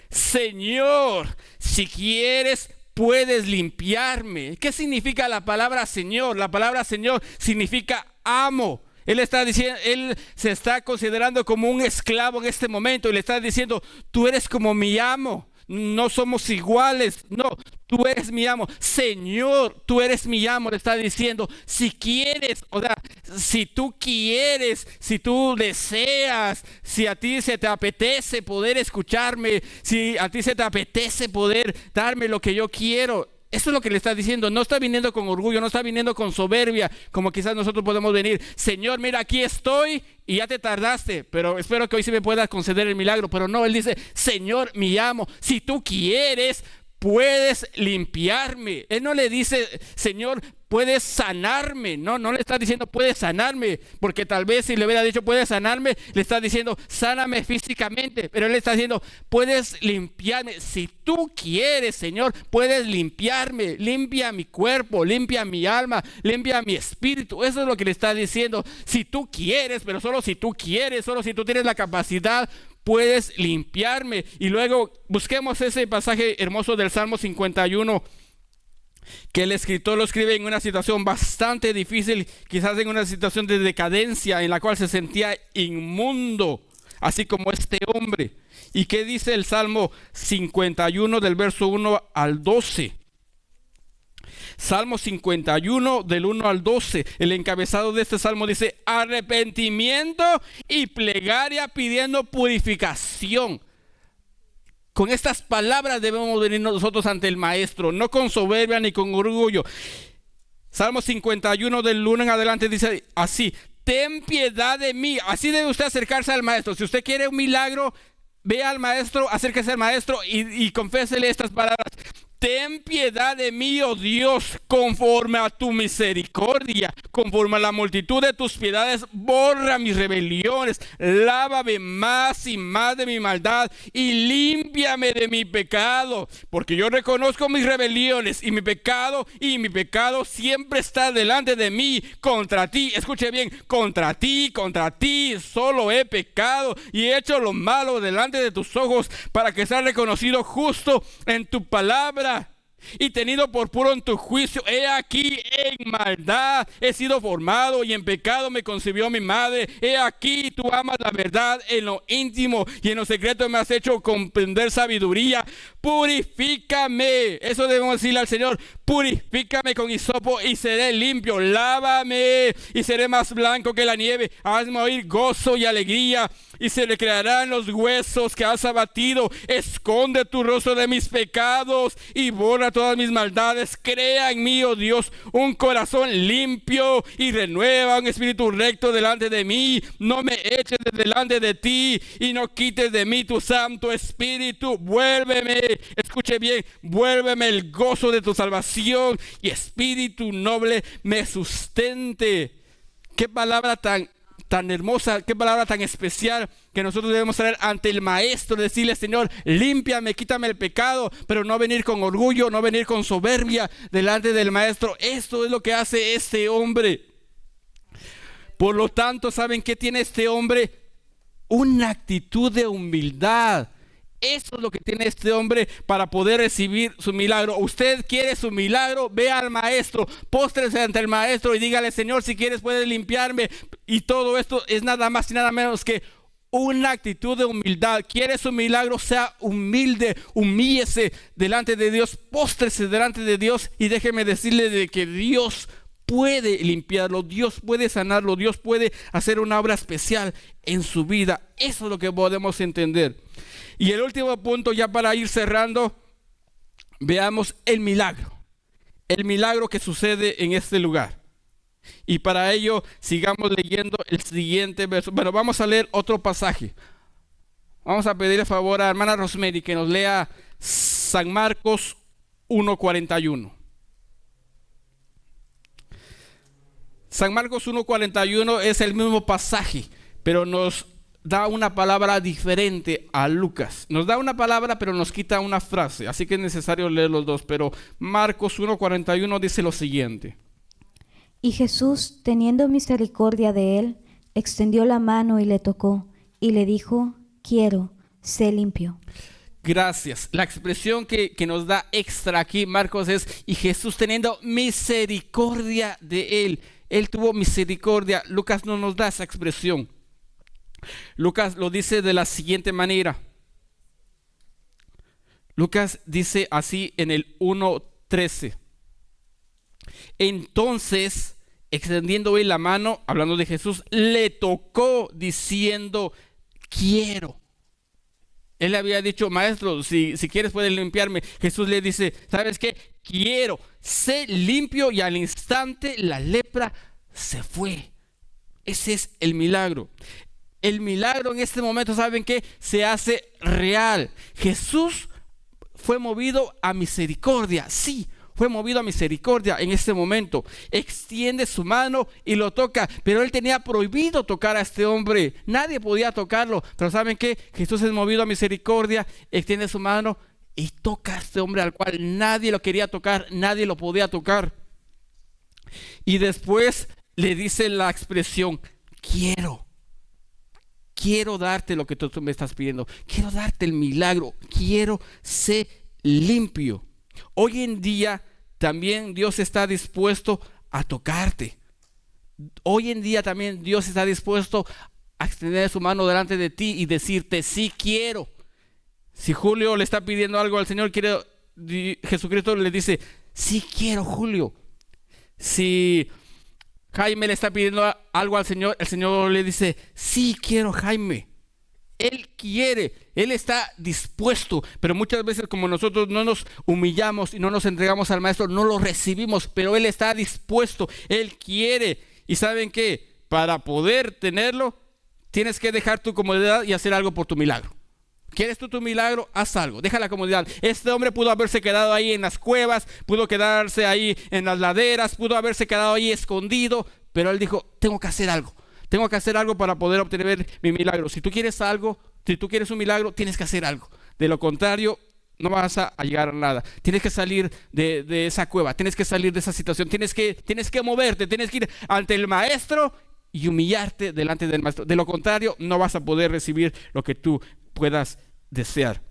Señor, si quieres puedes limpiarme. ¿Qué significa la palabra Señor? La palabra Señor significa amo. Él está diciendo, él se está considerando como un esclavo en este momento y le está diciendo, tú eres como mi amo. No somos iguales, no, tú eres mi amo. Señor, tú eres mi amo, le está diciendo. Si quieres, o sea, si tú quieres, si tú deseas, si a ti se te apetece poder escucharme, si a ti se te apetece poder darme lo que yo quiero. Eso es lo que le está diciendo. No está viniendo con orgullo, no está viniendo con soberbia, como quizás nosotros podemos venir. Señor, mira, aquí estoy y ya te tardaste, pero espero que hoy sí me puedas conceder el milagro. Pero no, él dice, Señor, mi amo, si tú quieres, puedes limpiarme. Él no le dice, Señor, puedes sanarme. No le está diciendo puedes sanarme, porque tal vez si le hubiera dicho puedes sanarme, le está diciendo sáname físicamente, pero él está diciendo puedes limpiarme. Si tú quieres, Señor, puedes limpiarme. Limpia mi cuerpo, limpia mi alma, limpia mi espíritu. Eso es lo que le está diciendo. Si tú quieres, pero solo si tú quieres, solo si tú tienes la capacidad, puedes limpiarme. Y luego busquemos ese pasaje hermoso del Salmo 51, que el escritor lo escribe en una situación bastante difícil, quizás en una situación de decadencia en la cual se sentía inmundo, así como este hombre. ¿Y qué dice el Salmo 51 del verso 1 al 12? Salmo 51 del 1 al 12, el encabezado de este salmo dice: arrepentimiento y plegaria pidiendo purificación. Con estas palabras debemos venir nosotros ante el Maestro, no con soberbia ni con orgullo. Salmo 51 del 1 en adelante dice así: ten piedad de mí. Así debe usted acercarse al Maestro. Si usted quiere un milagro, ve al Maestro, acérquese al Maestro y confésele estas palabras: ten piedad de mí, oh Dios, conforme a tu misericordia, conforme a la multitud de tus piedades, borra mis rebeliones, lávame más y más de mi maldad y límpiame de mi pecado, porque yo reconozco mis rebeliones y mi pecado siempre está delante de mí. Contra ti, escuche bien, contra ti solo he pecado y he hecho lo malo delante de tus ojos, para que seas reconocido justo en tu palabra y tenido por puro en tu juicio. He aquí, en maldad he sido formado y en pecado me concibió mi madre. He aquí, tú amas la verdad en lo íntimo y en lo secreto me has hecho comprender sabiduría. Purifícame, eso debemos decirle al Señor: purifícame con hisopo y seré limpio, lávame y seré más blanco que la nieve. Hazme oír gozo y alegría y se recrearán los huesos que has abatido. Esconde tu rostro de mis pecados y borra todas mis maldades. Crea en mí, oh Dios, un corazón limpio y renueva un espíritu recto delante de mí. No me eches de delante de ti y no quites de mí tu Santo Espíritu. Vuélveme, escuche bien, vuélveme el gozo de tu salvación y espíritu noble me sustente. Qué palabra tan hermosa, qué palabra tan especial que nosotros debemos traer ante el Maestro, decirle: Señor, límpiame, quítame el pecado, pero no venir con orgullo, no venir con soberbia delante del Maestro. Esto es lo que hace este hombre. Por lo tanto, ¿saben qué tiene este hombre? Una actitud de humildad. Eso es lo que tiene este hombre para poder recibir su milagro. Usted quiere su milagro, ve al Maestro, póstrese ante el Maestro y dígale: Señor, si quieres puedes limpiarme. Y todo esto es nada más y nada menos que una actitud de humildad. Quiere su milagro, sea humilde, humíllese delante de Dios, póstrese delante de Dios y déjeme decirle de que Dios puede limpiarlo, Dios puede sanarlo, Dios puede hacer una obra especial en su vida. Eso es lo que podemos entender. Y el último punto, ya para ir cerrando, veamos el milagro que sucede en este lugar. Y para ello sigamos leyendo el siguiente verso. Bueno, vamos a leer otro pasaje. Vamos a pedirle favor a hermana Rosemary que nos lea San Marcos 1:41. San Marcos 1:41 es el mismo pasaje, pero nos da una palabra diferente a Lucas. Nos da una palabra, pero nos quita una frase. Así que es necesario leer los dos. Pero Marcos 1:41 dice lo siguiente: y Jesús, teniendo misericordia de él, extendió la mano y le tocó, y le dijo: quiero, sé limpio. Gracias. La expresión que nos da extra aquí Marcos es: y Jesús, teniendo misericordia de él. Él tuvo misericordia. Lucas no nos da esa expresión. Lucas lo dice de la siguiente manera. Lucas dice así en el 1:13: entonces, extendiendo él la mano, hablando de Jesús, le tocó diciendo: quiero. Él le había dicho: Maestro, si quieres puedes limpiarme. Jesús le dice: ¿sabes qué? Quiero, sé limpio. Y al instante la lepra se fue. Ese es el milagro. El milagro en este momento, ¿saben qué? Se hace real. Jesús fue movido a misericordia, sí, fue movido a misericordia en ese momento. Extiende su mano y lo toca, pero él tenía prohibido tocar a este hombre. Nadie podía tocarlo, pero ¿saben qué? Jesús es movido a misericordia, extiende su mano y toca a este hombre al cual nadie lo quería tocar, nadie lo podía tocar. Y después le dice la expresión: quiero darte lo que tú me estás pidiendo, quiero darte el milagro, quiero ser limpio. Hoy en día también Dios está dispuesto a tocarte. Hoy en día también Dios está dispuesto a extender su mano delante de ti y decirte: sí quiero. Si Julio le está pidiendo algo al Señor, Jesucristo le dice: sí quiero, Julio. Si Jaime le está pidiendo algo al Señor, el Señor le dice: sí quiero, Jaime. Él quiere, Él está dispuesto, pero muchas veces, como nosotros no nos humillamos y no nos entregamos al Maestro, no lo recibimos, pero Él está dispuesto, Él quiere. Y ¿saben qué? Para poder tenerlo, tienes que dejar tu comodidad y hacer algo por tu milagro. ¿Quieres tú tu milagro? Haz algo, deja la comodidad. Este hombre pudo haberse quedado ahí en las cuevas, pudo quedarse ahí en las laderas, pudo haberse quedado ahí escondido, pero él dijo: tengo que hacer algo. Tengo que hacer algo para poder obtener mi milagro. Si tú quieres algo, si tú quieres un milagro, tienes que hacer algo. De lo contrario, no vas a llegar a nada. Tienes que salir de esa cueva, tienes que salir de esa situación, tienes que moverte, tienes que ir ante el Maestro y humillarte delante del Maestro. De lo contrario, no vas a poder recibir lo que tú puedas desear.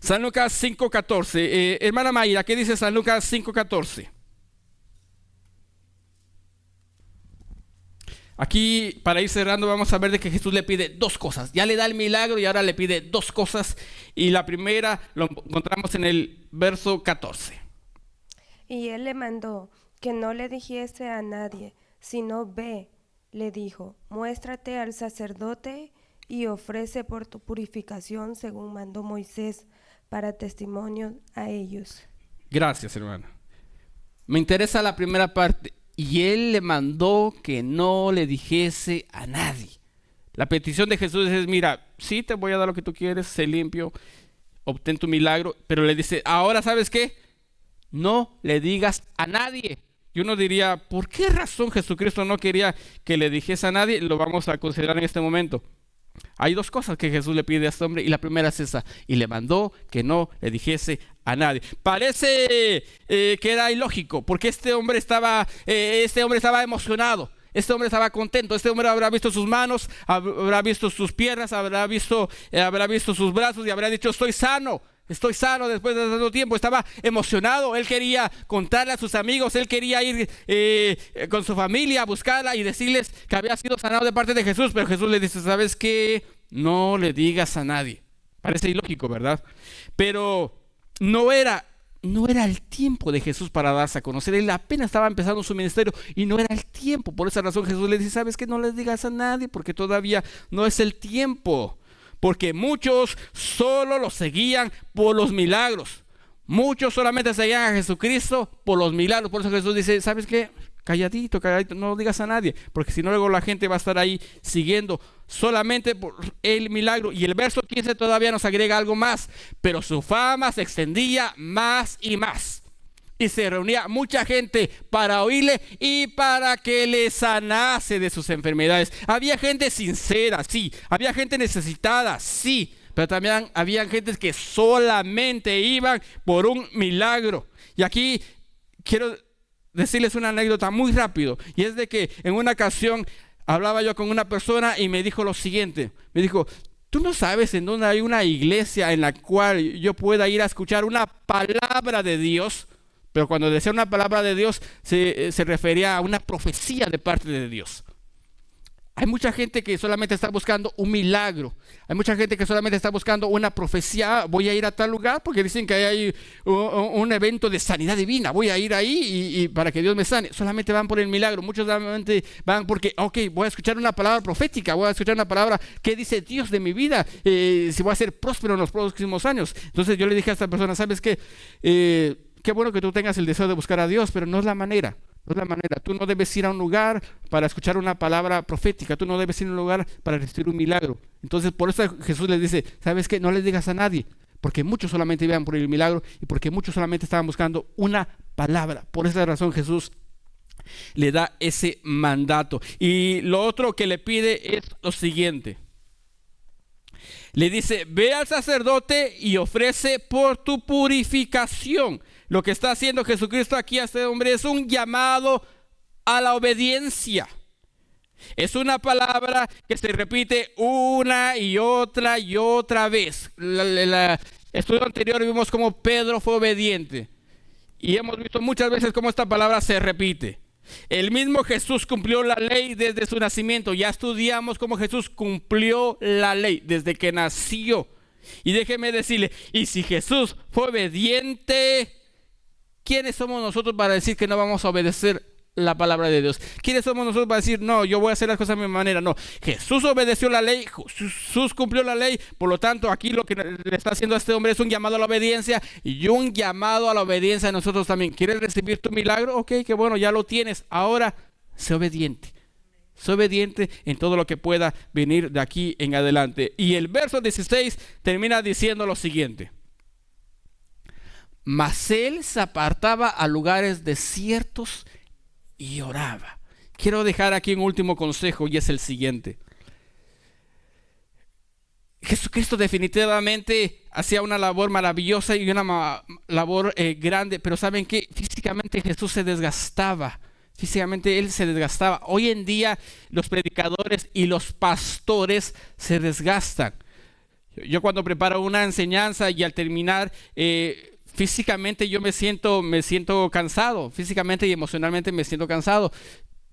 San Lucas 5:14. Hermana Mayra, ¿qué dice San Lucas 5:14? Aquí, para ir cerrando, vamos a ver de que Jesús le pide dos cosas. Ya le da el milagro y ahora le pide dos cosas. Y la primera lo encontramos en el verso 14. Y él le mandó que no le dijese a nadie, sino ve, le dijo, muéstrate al sacerdote y ofrece por tu purificación según mandó Moisés, para testimonio a ellos. Gracias, hermano. Me interesa la primera parte. Y él le mandó que no le dijese a nadie. La petición de Jesús es: mira, sí te voy a dar lo que tú quieres, sé limpio, obtén tu milagro, pero le dice: ahora, ¿sabes qué? No le digas a nadie. Y uno diría: ¿por qué razón Jesucristo no quería que le dijese a nadie? Lo vamos a considerar en este momento. Hay dos cosas que Jesús le pide a este hombre, y la primera es esa: y le mandó que no le dijese a nadie. Parece que era ilógico, porque este hombre estaba emocionado, este hombre estaba contento, este hombre habrá visto sus manos, habrá visto sus piernas, habrá visto sus brazos y habrá dicho: estoy sano después de tanto tiempo. Estaba emocionado, él quería contarle a sus amigos, él quería ir con su familia a buscarla y decirles que había sido sanado de parte de Jesús, pero Jesús le dice: ¿sabes qué? No le digas a nadie. Parece ilógico, ¿verdad? Pero no era el tiempo de Jesús para darse a conocer. Él apenas estaba empezando su ministerio y no era el tiempo. Por esa razón Jesús le dice: ¿sabes qué? No les digas a nadie, porque todavía no es el tiempo. Porque muchos solo lo seguían por los milagros. Muchos solamente seguían a Jesucristo por los milagros. Por eso Jesús dice: ¿sabes qué? Calladito, no lo digas a nadie, porque si no, luego la gente va a estar ahí siguiendo solamente por el milagro. Y el verso 15 todavía nos agrega algo más: pero su fama se extendía más y más, y se reunía mucha gente para oírle y para que le sanase de sus enfermedades. Había gente sincera, sí. Había gente necesitada, sí. Pero también había gente que solamente iban por un milagro. Y aquí quiero decirles una anécdota muy rápido. Y es de que en una ocasión hablaba yo con una persona y me dijo lo siguiente. Me dijo: ¿tú no sabes en dónde hay una iglesia en la cual yo pueda ir a escuchar una palabra de Dios? Pero cuando decía una palabra de Dios, se refería a una profecía de parte de Dios. Hay mucha gente que solamente está buscando un milagro. Hay mucha gente que solamente está buscando una profecía. Voy a ir a tal lugar porque dicen que hay un evento de sanidad divina. Voy a ir ahí y para que Dios me sane. Solamente van por el milagro. Muchos solamente van porque, voy a escuchar una palabra profética. Voy a escuchar una palabra que dice Dios de mi vida. Si voy a ser próspero en los próximos años. Entonces yo le dije a esta persona: ¿sabes qué? Qué bueno que tú tengas el deseo de buscar a Dios, pero no es la manera. No es la manera. Tú no debes ir a un lugar para escuchar una palabra profética. Tú no debes ir a un lugar para recibir un milagro. Entonces, por eso Jesús les dice: ¿sabes qué? No les digas a nadie, porque muchos solamente iban por el milagro y porque muchos solamente estaban buscando una palabra. Por esa razón Jesús le da ese mandato. Y lo otro que le pide es lo siguiente. Le dice, ve al sacerdote y ofrece por tu purificación. Lo que está haciendo Jesucristo aquí a este hombre es un llamado a la obediencia. Es una palabra que se repite una y otra vez. El estudio anterior vimos cómo Pedro fue obediente. Y hemos visto muchas veces cómo esta palabra se repite. El mismo Jesús cumplió la ley desde su nacimiento. Ya estudiamos cómo Jesús cumplió la ley desde que nació. Y déjeme decirle, y si Jesús fue obediente, ¿quiénes somos nosotros para decir que no vamos a obedecer la palabra de Dios? ¿Quiénes somos nosotros para decir, no, yo voy a hacer las cosas a mi manera? No, Jesús obedeció la ley, Jesús cumplió la ley. Por lo tanto, aquí lo que le está haciendo a este hombre es un llamado a la obediencia y un llamado a la obediencia a nosotros también. ¿Quieres recibir tu milagro? Ok, qué bueno, ya lo tienes. Ahora, sé obediente. Sé obediente en todo lo que pueda venir de aquí en adelante. Y el verso 16 termina diciendo lo siguiente. Mas él se apartaba a lugares desiertos y oraba. Quiero dejar aquí un último consejo y es el siguiente. Jesucristo definitivamente hacía una labor maravillosa y una labor grande, pero ¿saben qué? Físicamente Jesús se desgastaba. Físicamente Él se desgastaba. Hoy en día los predicadores y los pastores se desgastan. Yo cuando preparo una enseñanza y al terminar físicamente yo me siento cansado, físicamente y emocionalmente me siento cansado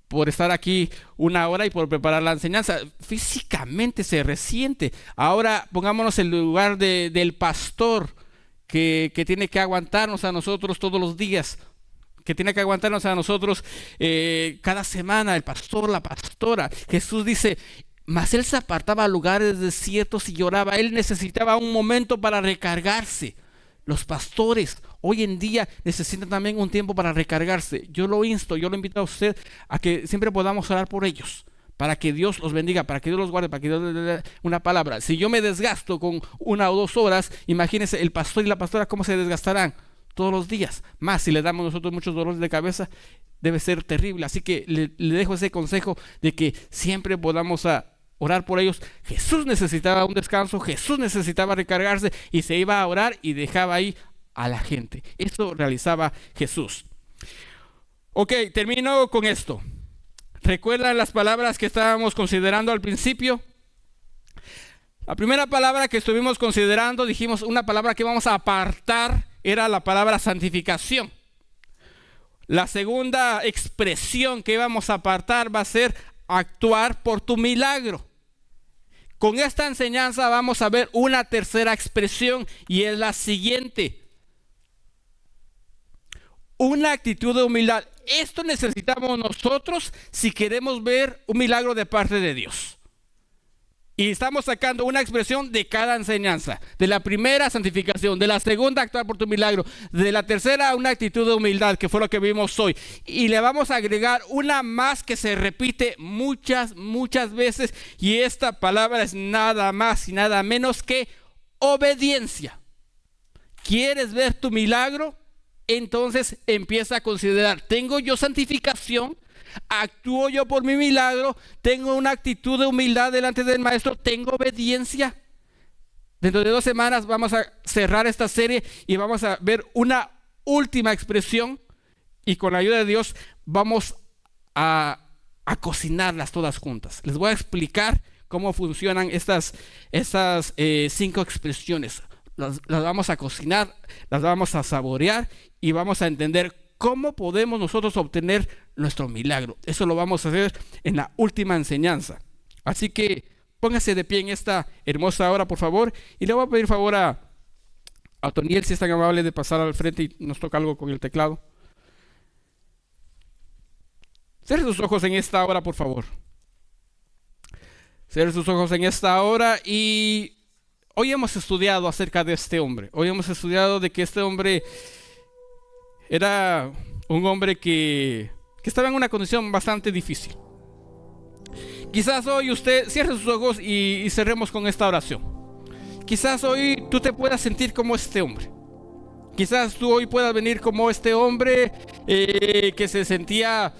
por estar aquí una hora y por preparar la enseñanza. Físicamente se resiente. Ahora pongámonos en el lugar del pastor que tiene que aguantarnos a nosotros todos los días, que tiene que aguantarnos a nosotros cada semana, el pastor, la pastora. Jesús dice, mas él se apartaba a lugares desiertos y lloraba. Él necesitaba un momento para recargarse. Los pastores hoy en día necesitan también un tiempo para recargarse. Yo lo invito a usted a que siempre podamos orar por ellos, para que Dios los bendiga, para que Dios los guarde, para que Dios les dé una palabra. Si yo me desgasto con 1 o 2 horas, imagínense el pastor y la pastora cómo se desgastarán todos los días. Más si le damos nosotros muchos dolores de cabeza, debe ser terrible. Así que le dejo ese consejo de que siempre podamos orar por ellos. Jesús necesitaba un descanso, Jesús necesitaba recargarse y se iba a orar y dejaba ahí a la gente. Eso realizaba Jesús. Ok, termino con esto. ¿Recuerdan las palabras que estábamos considerando al principio? La primera palabra que estuvimos considerando, dijimos una palabra que vamos a apartar, era la palabra santificación. La segunda expresión que vamos a apartar va a ser actuar por tu milagro. Con esta enseñanza vamos a ver una tercera expresión y es la siguiente. Una actitud de humildad. Esto necesitamos nosotros si queremos ver un milagro de parte de Dios. Y estamos sacando una expresión de cada enseñanza. De la primera, santificación. De la segunda, actuar por tu milagro. De la tercera, una actitud de humildad, que fue lo que vimos hoy. Y le vamos a agregar una más que se repite muchas veces. Y esta palabra es nada más y nada menos que obediencia. ¿Quieres ver tu milagro? Entonces empieza a considerar, ¿tengo yo santificación? ¿Actúo yo por mi milagro? ¿Tengo una actitud de humildad delante del maestro? ¿Tengo obediencia? Dentro de 2 semanas vamos a cerrar esta serie y vamos a ver una última expresión y con la ayuda de Dios vamos a cocinarlas todas juntas. Les voy a explicar cómo funcionan estas 5 expresiones. Las vamos a cocinar, las vamos a saborear y vamos a entender cómo podemos nosotros obtener nuestro milagro. Eso lo vamos a hacer en la última enseñanza. Así que póngase de pie en esta hermosa hora, por favor. Y le voy a pedir favor a Otoniel, si es tan amable, de pasar al frente y nos toca algo con el teclado. Cierre sus ojos en esta hora, por favor. Cierre sus ojos en esta hora y hoy hemos estudiado acerca de este hombre. Hoy hemos estudiado de que este hombre era un hombre que estaba en una condición bastante difícil. Quizás hoy usted cierre sus ojos y cerremos con esta oración. quizás hoy tú te puedas sentir como este hombre. Quizás tú hoy puedas venir como este hombre que se sentía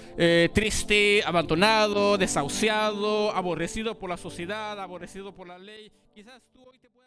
triste, abandonado, desahuciado, aborrecido por la sociedad, aborrecido por la ley. Quizás tú hoy te puedas